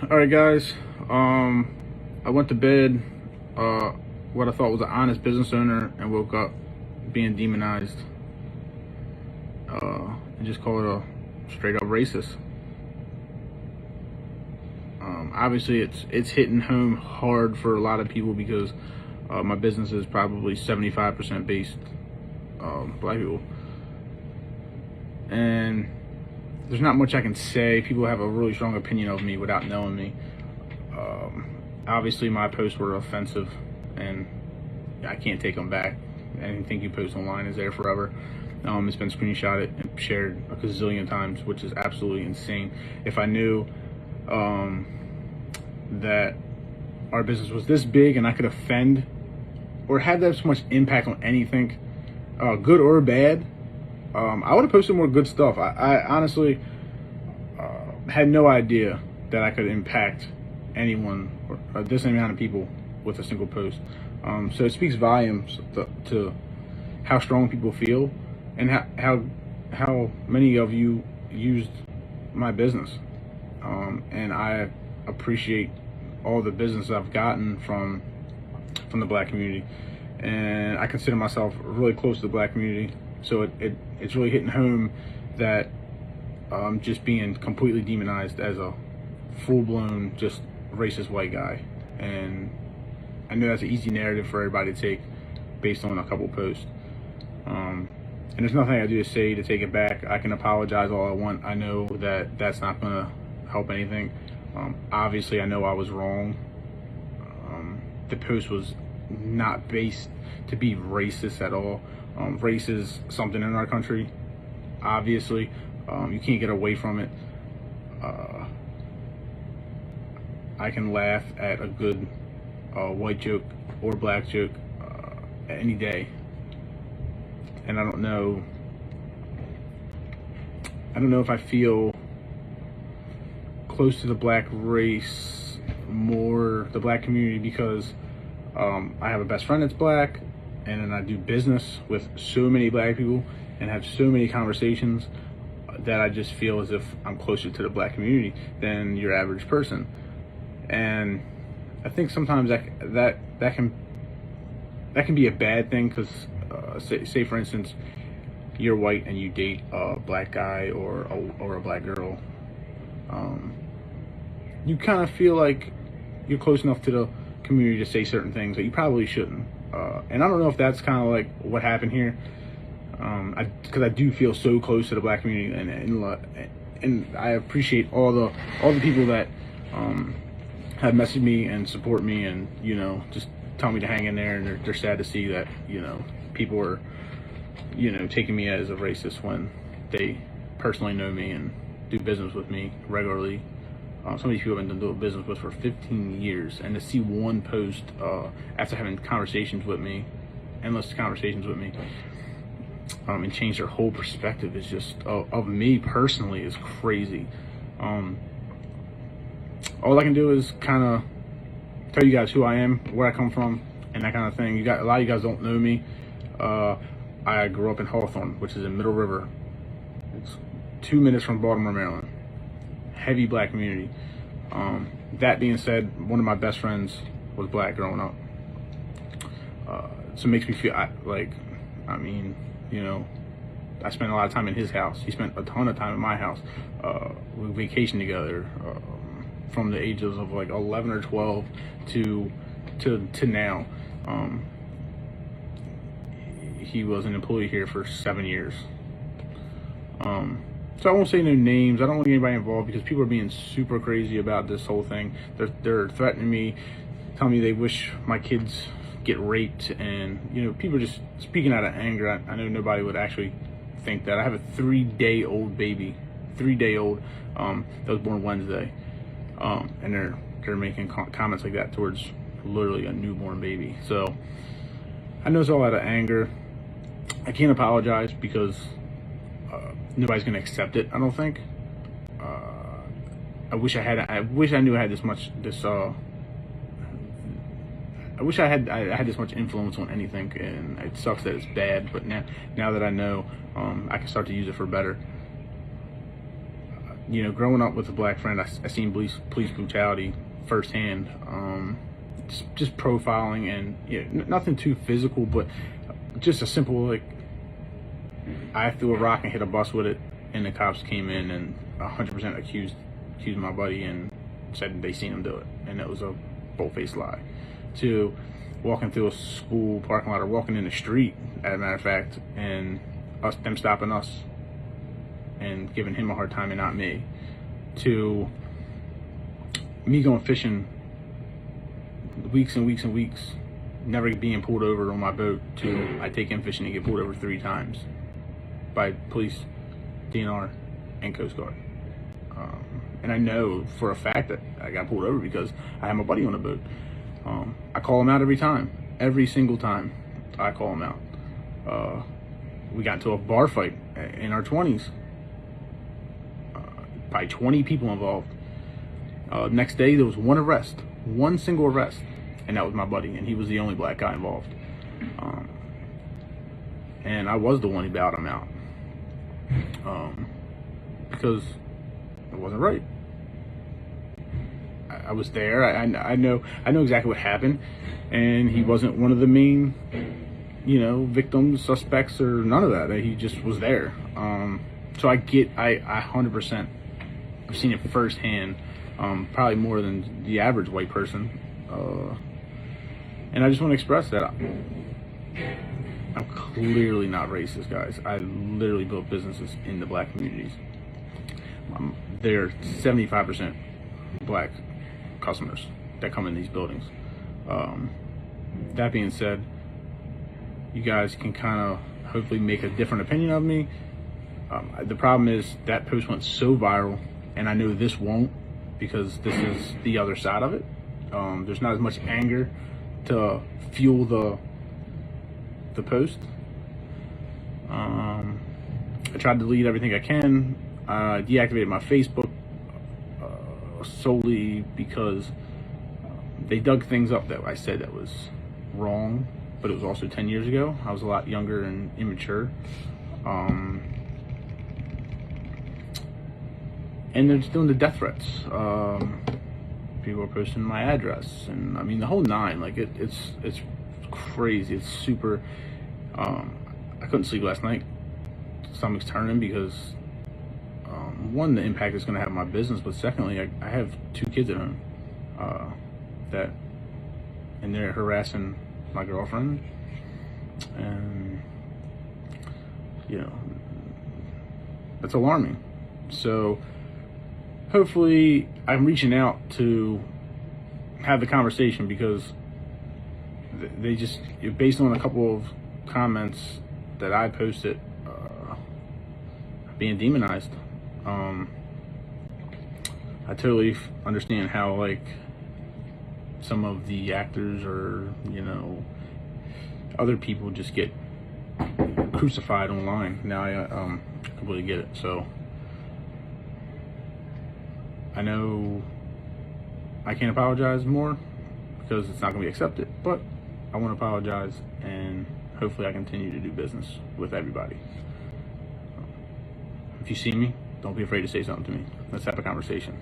All right, guys. I went to bed, uh, what I thought was an honest business owner, and woke up being demonized, and just called a straight up racist. Obviously, it's hitting home hard for a lot of people because my business is probably 75% based black people, and there's not much I can say. People have a really strong opinion of me without knowing me. Obviously, my posts were offensive, and I can't take them back. Anything you post online is there forever. It's been screenshotted and shared a gazillion times, which is absolutely insane. If I knew that our business was this big and I could offend or have that much impact on anything, good or bad, I would have posted more good stuff. I honestly had no idea that I could impact anyone or this amount of people with a single post. So it speaks volumes to how strong people feel and how many of you used my business. And I appreciate all the business I've gotten from the black community, and I consider myself really close to the black community. So it's really hitting home that I'm just being completely demonized as a full-blown just racist white guy. And I know that's an easy narrative for everybody to take based on a couple posts. And there's nothing I do to say to take it back. I can apologize all I want. I know that that's not going to help anything. Obviously, I know I was wrong. The post was not based to be racist at all. Race is something in our country, obviously. You can't get away from it. I can laugh at a good white joke or black joke any day. And I don't know if I feel close to the black race, more the black community, because I have a best friend that's black, and then I do business with so many black people and have so many conversations that I just feel as if I'm closer to the black community than your average person. And I think sometimes that can be a bad thing, because say for instance you're white and you date a black guy or a black girl, you kind of feel like you're close enough to the community to say certain things that you probably shouldn't. And I don't know if that's kind of like what happened here, because I do feel so close to the black community, and I appreciate all the people that have messaged me and support me, and just tell me to hang in there, and they're sad to see that people are taking me as a racist when they personally know me and do business with me regularly. Some of these people I've been doing business with for 15 years, and to see one post after having conversations with me, endless conversations with me, and change their whole perspective is just of me personally is crazy. All I can do is kind of tell you guys who I am, where I come from, and that kind of thing. A lot of you guys don't know me. I grew up in Hawthorne, which is in Middle River. It's 2 minutes from Baltimore, Maryland. Heavy black community. That being said, one of my best friends was black growing up. So it makes me feel I spent a lot of time in his house. He spent a ton of time in my house. We vacationed together from the ages of like 11 or 12 to now. He was an employee here for 7 years. So I won't say no names. I don't want anybody involved, because people are being super crazy about this whole thing. They're threatening me, telling me they wish my kids get raped, and people are just speaking out of anger. I know nobody would actually think that. I have a 3-day-old baby, 3-day-old, that was born Wednesday, and they're making comments like that towards literally a newborn baby. So I know it's all out of anger. I can't apologize because nobody's gonna accept it, I don't think. I wish I knew I had this much influence on anything, and it sucks that it's bad. But now that I know, I can start to use it for better. growing up with a black friend, I seen police brutality firsthand. Just profiling, and nothing too physical, but just a simple, like, I threw a rock and hit a bus with it, and the cops came in and 100% accused my buddy and said they seen him do it, and it was a bold-faced lie. To walking through a school parking lot, or walking in the street, as a matter of fact, and them stopping us and giving him a hard time and not me. To me going fishing weeks and weeks and weeks, never being pulled over on my boat, to I take him fishing and get pulled over 3 times by police, DNR, and Coast Guard. And I know for a fact that I got pulled over because I had my buddy on the boat. I call him out every single time I call him out. We got into a bar fight in our 20s, probably 20 people involved. Next day there was one single arrest, and that was my buddy, and he was the only black guy involved. And I was the one who bailed him out, because it wasn't right. I was there. I know exactly what happened, and he wasn't one of the main, victims, suspects, or none of that. He just was there. So I 100%. I've seen it firsthand, probably more than the average white person, and I just want to express that I'm clearly not racist, guys. I literally built businesses in the black communities. They're 75% black customers that come in these buildings. That being said, you guys can kind of hopefully make a different opinion of me. The problem is that post went so viral, and I know this won't, because this is the other side of it. There's not as much anger to fuel the post. I tried to delete everything I can. I deactivated my Facebook solely because they dug things up that I said that was wrong, but it was also 10 years ago. I was a lot younger and immature. And they're just doing the death threats. People are posting my address, and I mean the whole nine. Like it's crazy. It's super. I couldn't sleep last night. Stomach's turning because one, the impact it's going to have on my business, but secondly, I have 2 kids at home and they're harassing my girlfriend, and that's alarming. So hopefully I'm reaching out to have the conversation, because they just, based on a couple of comments that I posted, being demonized. I totally understand how, like, some of the actors or other people just get crucified online. Now I completely get it. So I know I can't apologize more because it's not going to be accepted, but I want to apologize, and hopefully I continue to do business with everybody. If you see me, don't be afraid to say something to me. Let's have a conversation.